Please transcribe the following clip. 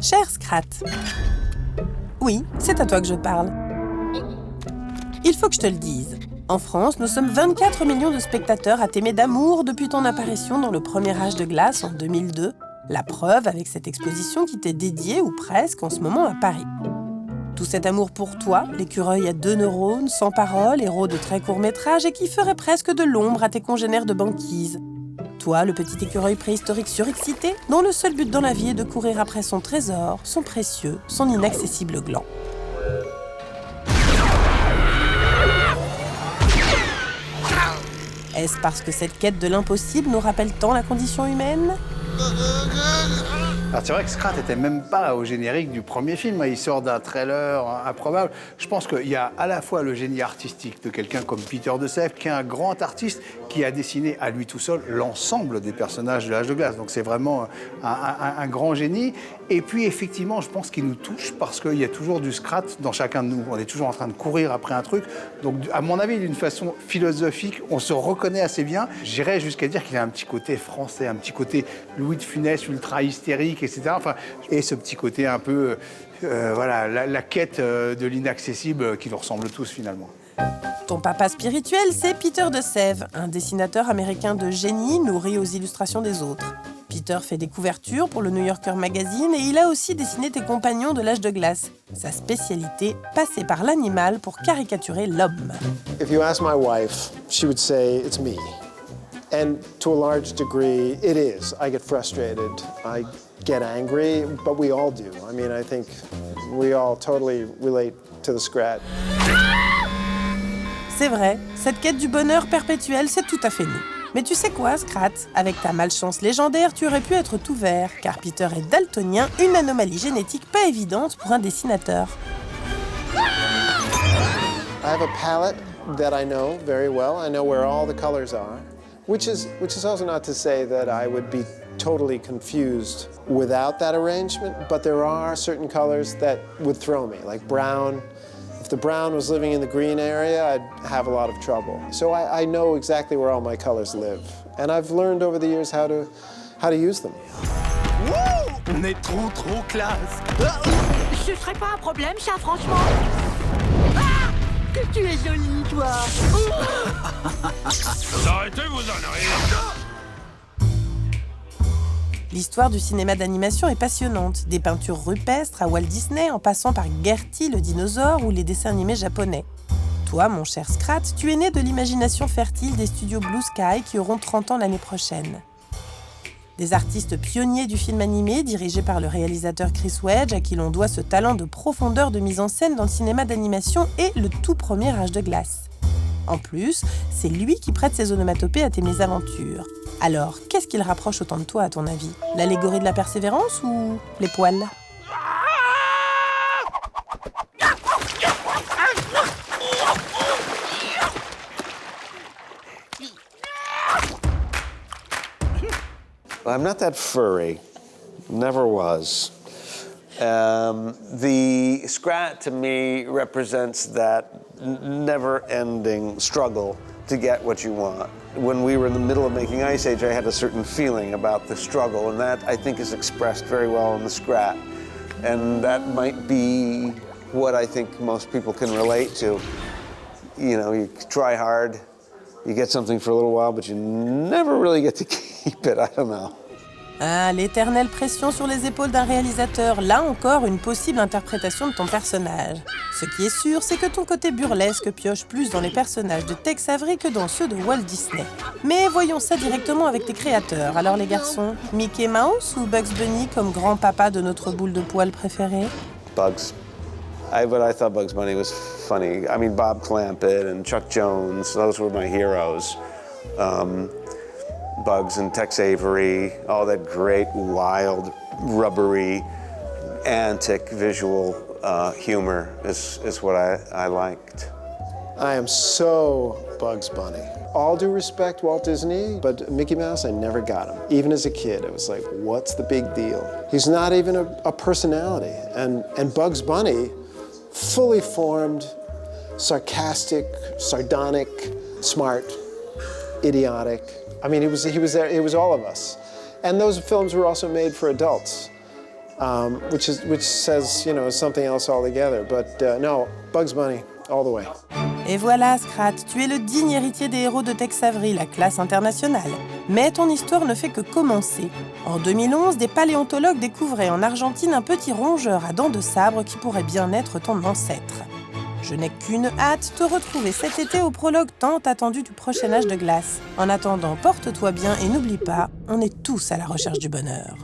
Cher Scrat. Oui, c'est à toi que je parle. Il faut que je te le dise. En France, nous sommes 24 millions de spectateurs à t'aimer d'amour depuis ton apparition dans le premier âge de glace en 2002. La preuve avec cette exposition qui t'est dédiée, ou presque, en ce moment à Paris. Tout cet amour pour toi, l'écureuil à 2 neurones, sans parole, héros de très court métrage et qui ferait presque de l'ombre à tes congénères de banquise. Toi, le petit écureuil préhistorique surexcité, dont le seul but dans la vie est de courir après son trésor, son précieux, son inaccessible gland. Est-ce parce que cette quête de l'impossible nous rappelle tant la condition humaine ? Alors c'est vrai que Scrat n'était même pas au générique du premier film, il sort d'un trailer improbable. Je pense qu'il y a à la fois le génie artistique de quelqu'un comme Peter de Sèvres, qui est un grand artiste qui a dessiné à lui tout seul l'ensemble des personnages de l'âge de glace. Donc c'est vraiment un grand génie. Et puis effectivement, je pense qu'il nous touche parce qu'il y a toujours du Scrat dans chacun de nous. On est toujours en train de courir après un truc. Donc à mon avis, d'une façon philosophique, on se reconnaît assez bien. J'irais jusqu'à dire qu'il a un petit côté français, un petit côté Louis de Funès, ultra hystérique, etc. Enfin, et ce petit côté un peu, voilà, la quête de l'inaccessible qui nous ressemble tous finalement. Ton papa spirituel, c'est Peter de Sèvres, un dessinateur américain de génie nourri aux illustrations des autres. Peter fait des couvertures pour le New Yorker Magazine et il a aussi dessiné tes compagnons de l'âge de glace. Sa spécialité, passer par l'animal pour caricaturer l'homme. If you ask my wife, she would say it's me. And to a large degree, it is. I get frustrated, I get angry, but we all do. I mean, I think we all totally relate to the Scrat. C'est vrai, cette quête du bonheur perpétuel, c'est tout à fait nous. Mais tu sais quoi, Scrat ? Avec ta malchance légendaire, tu aurais pu être tout vert, car Peter est daltonien, une anomalie génétique pas évidente pour un dessinateur. I have a palette that I know very well. I know where all the colors are, which is also not to say that I would be totally confused without that arrangement, but there are certain colors that would throw me, like brown. If the brown was living in the green area, I'd have a lot of trouble. So I know exactly where all my colors live. And I've learned over the years how to use them. Wouh! On est trop classe! Ce serait pas un problème, ça, franchement? Ah! Que tu es jolie, toi! Arrêtez vos âneries! L'histoire du cinéma d'animation est passionnante, des peintures rupestres à Walt Disney en passant par Gertie le dinosaure ou les dessins animés japonais. Toi, mon cher Scrat, tu es né de l'imagination fertile des studios Blue Sky qui auront 30 ans l'année prochaine. Des artistes pionniers du film animé dirigés par le réalisateur Chris Wedge à qui l'on doit ce talent de profondeur de mise en scène dans le cinéma d'animation et le tout premier âge de glace. En plus, c'est lui qui prête ses onomatopées à tes mésaventures. Alors, qu'est-ce qu'il rapproche autant de toi, à ton avis ? L'allégorie de la persévérance ou les poils ? I'm not that furry. Never was. The Scrat, to me, represents that never-ending struggle to get what you want. When we were in the middle of making Ice Age, I had a certain feeling about the struggle, and that, I think, is expressed very well in the Scrat. And that might be what I think most people can relate to. You know, you try hard, you get something for a little while, but you never really get to keep it. I don't know. Ah, l'éternelle pression sur les épaules d'un réalisateur, là encore une possible interprétation de ton personnage. Ce qui est sûr, c'est que ton côté burlesque pioche plus dans les personnages de Tex Avery que dans ceux de Walt Disney. Mais voyons ça directement avec tes créateurs. Alors les garçons, Mickey Mouse ou Bugs Bunny comme grand-papa de notre boule de poils préférée ? Bugs. But I thought Bugs Bunny was funny. I mean, Bob Clampett and Chuck Jones, those were my heroes. Bugs and Tex Avery, all that great, wild, rubbery, antic visual humor is what I liked. I am so Bugs Bunny. All due respect, Walt Disney, but Mickey Mouse, I never got him. Even as a kid, it was like, what's the big deal? He's not even a personality. And Bugs Bunny, fully formed, sarcastic, sardonic, smart, idiotic. I mean, he was there. It was all of us, and those films were also made for adults. which says, you know, something else altogether. But no, Bugs Bunny, all the way. Et voilà, Scrat, tu es le digne héritier des héros de Tex Avery, la classe internationale. Mais ton histoire ne fait que commencer. En 2011, des paléontologues découvraient en Argentine un petit rongeur à dents de sabre qui pourrait bien être ton ancêtre. Je n'ai qu'une hâte, te retrouver cet été au prologue tant attendu du prochain âge de glace. En attendant, porte-toi bien et n'oublie pas, on est tous à la recherche du bonheur.